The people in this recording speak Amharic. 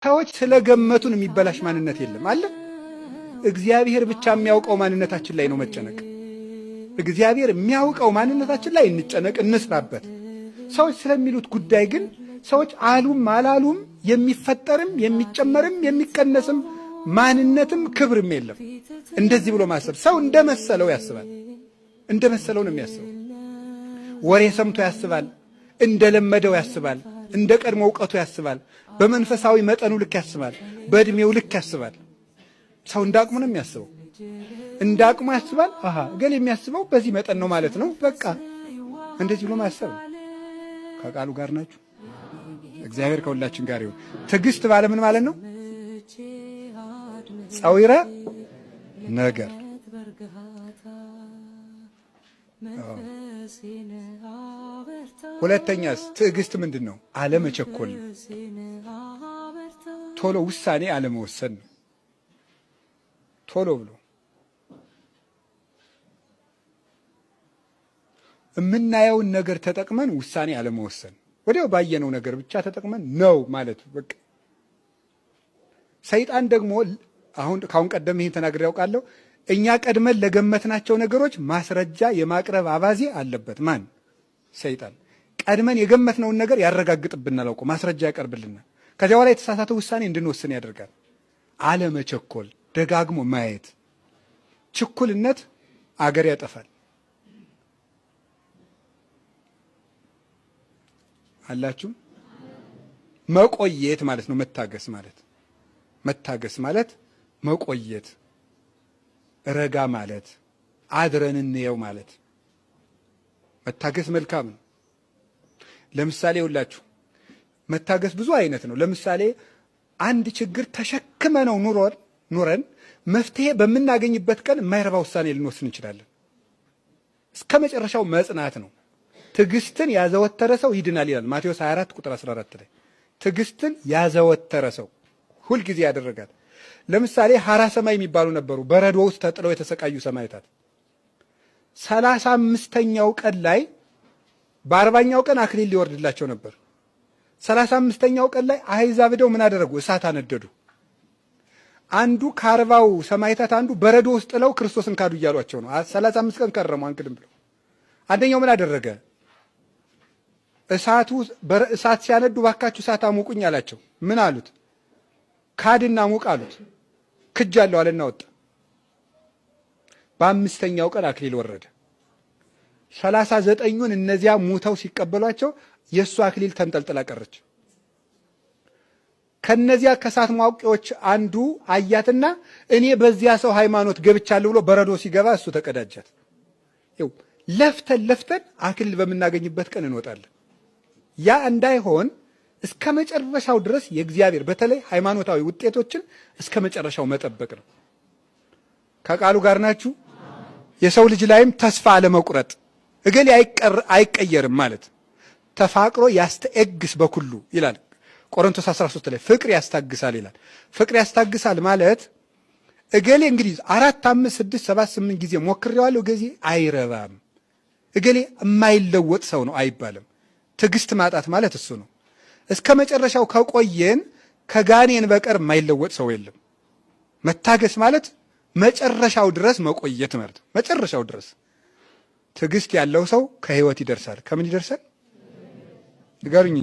ሰዎች ስለገመቱን የሚበላሽ ማንነት የለም አለ። እግዚአብሔር ብቻ የሚያውቀው ማንነታችን ላይ ነው መጨነቅ። እግዚአብሔር የሚያውቀው ማንነታችን ላይ እንጨነቅ፣ እንስራበት። ሰዎች ስለሚሉት ጉዳይ ግን ሰዎች አሉም አላሉም የሚፈጠርም የሚጨመርም የሚቀነስም ማንነትም ክብርም የለም። እንደዚህ ብሎ ማሰብ ሰው እንደመሰለው ያስባል። እንደመሰለው ነው የሚያስበው። ወሬ ሰምቶ ያስባል፣ እንደለመደው ያስባል፣ እንደ ቀድሞ ዕውቀቱ ያስባል፣ በመንፈሳዊ መጠኑ ልክ ያስባል፣ በእድሜው ልክ ያስባል። ሰው እንዳቅሙ ነው የሚያስበው። እንዳቅሙ ያስባል። አሃ ገል የሚያስበው በዚህ መጠን ነው ማለት ነው። በቃ እንደዚህ ብሎ ማሰብ ነው። ከቃሉ ጋር ናችሁ። እግዚአብሔር ከሁላችን ጋር ይሁን። ትዕግስት ባለ ምን ማለት ነው? ጸዊረ ነገር ሁለተኛስ ትዕግስት ምንድን ነው? አለመቸኮል፣ ቶሎ ውሳኔ አለመወሰን ነው። ቶሎ ብሎ የምናየውን ነገር ተጠቅመን ውሳኔ አለመወሰን፣ ወዲያው ባየነው ነገር ብቻ ተጠቅመን ነው ማለት በቃ። ሰይጣን ደግሞ ካሁን ቀደም ይህን ተናግሬ ያውቃለሁ። እኛ ቀድመን ለገመትናቸው ነገሮች ማስረጃ የማቅረብ አባዜ አለበት። ማን? ሰይጣን። ቀድመን የገመትነውን ነገር ያረጋግጥብናል፣ አውቆ ማስረጃ ያቀርብልናል። ከዚያ በኋላ የተሳሳተ ውሳኔ እንድንወስን ያደርጋል። አለመቸኮል፣ ደጋግሞ ማየት። ችኩልነት አገር ያጠፋል። አላችሁ? መቆየት ማለት ነው መታገስ ማለት። መታገስ ማለት መቆየት፣ ረጋ ማለት፣ አድረን እንየው ማለት። መታገስ መልካም ነው። ለምሳሌ ሁላችሁ መታገስ ብዙ አይነት ነው። ለምሳሌ አንድ ችግር ተሸክመ ነው ኑረን መፍትሄ በምናገኝበት ቀን የማይረባ ውሳኔ ልንወስን እንችላለን። እስከ መጨረሻው መጽናት ነው። ትዕግስትን ያዘወተረ ሰው ይድናል ይላል ማቴዎስ 24 ቁጥር 14 ላይ። ትዕግስትን ያዘወተረ ሰው ሁልጊዜ ያደረጋል። ለምሳሌ ሐራ ሰማይ የሚባሉ ነበሩ፣ በረዶ ውስጥ ተጥለው የተሰቃዩ ሰማዕታት። 35ኛው ቀን ላይ በ40ኛው ቀን አክሊል ሊወርድላቸው ነበር። 35ኛው ቀን ላይ አሕዛብ ሄደው ምን አደረጉ? እሳት አነደዱ። አንዱ ከ40ው ሰማዕታት አንዱ በረዶ ውስጥ ጥለው ክርስቶስን ካዱ እያሏቸው ነው። 35 ቀን ከረሙ አንክድም ብለው። አንደኛው ምን አደረገ? እሳት ሲያነዱ ባካችሁ እሳት አሙቁኝ አላቸው። ምን አሉት? ካድና ሙቅ አሉት። ክጃለሁ አለና ወጣ። በ5ኛው ቀን አክሊል ወረደ። 39ኙን እነዚያ ሙተው ሲቀበሏቸው የእሱ አክሊል ተንጠልጥላ ቀረች። ከነዚያ ከእሳት ማውቂዎች አንዱ አያትና እኔ በዚያ ሰው ሃይማኖት ገብቻለሁ ብሎ በረዶ ሲገባ እሱ ተቀዳጃት። ይኸው ለፍተን አክሊል በምናገኝበት ቀን እንወጣለን። ያ እንዳይሆን እስከ መጨረሻው ድረስ የእግዚአብሔር በተለይ ሃይማኖታዊ ውጤቶችን እስከ መጨረሻው መጠበቅ ነው። ከቃሉ ጋር ናችሁ። የሰው ልጅ ላይም ተስፋ አለመቁረጥ፣ እገሌ አይቀየርም ማለት። ተፋቅሮ ያስተኤግስ በኩሉ ይላል ቆሮንቶስ 13 ላይ። ፍቅር ያስታግሳል ይላል። ፍቅር ያስታግሳል ማለት እገሌ እንግዲህ 4 5 6 7 8 ጊዜ ሞክሬዋለሁ እገሌ አይረባም፣ እገሌ የማይለወጥ ሰው ነው አይባልም። ትዕግስት ማጣት ማለት እሱ ነው። እስከ መጨረሻው ከቆየን ከጋኔን በቀር የማይለወጥ ሰው የለም። መታገስ ማለት መጨረሻው ድረስ መቆየት ማለት ነው። መጨረሻው ድረስ ትዕግስት ያለው ሰው ከህይወት ይደርሳል። ከምን ይደርሳል? ንገሩኝ።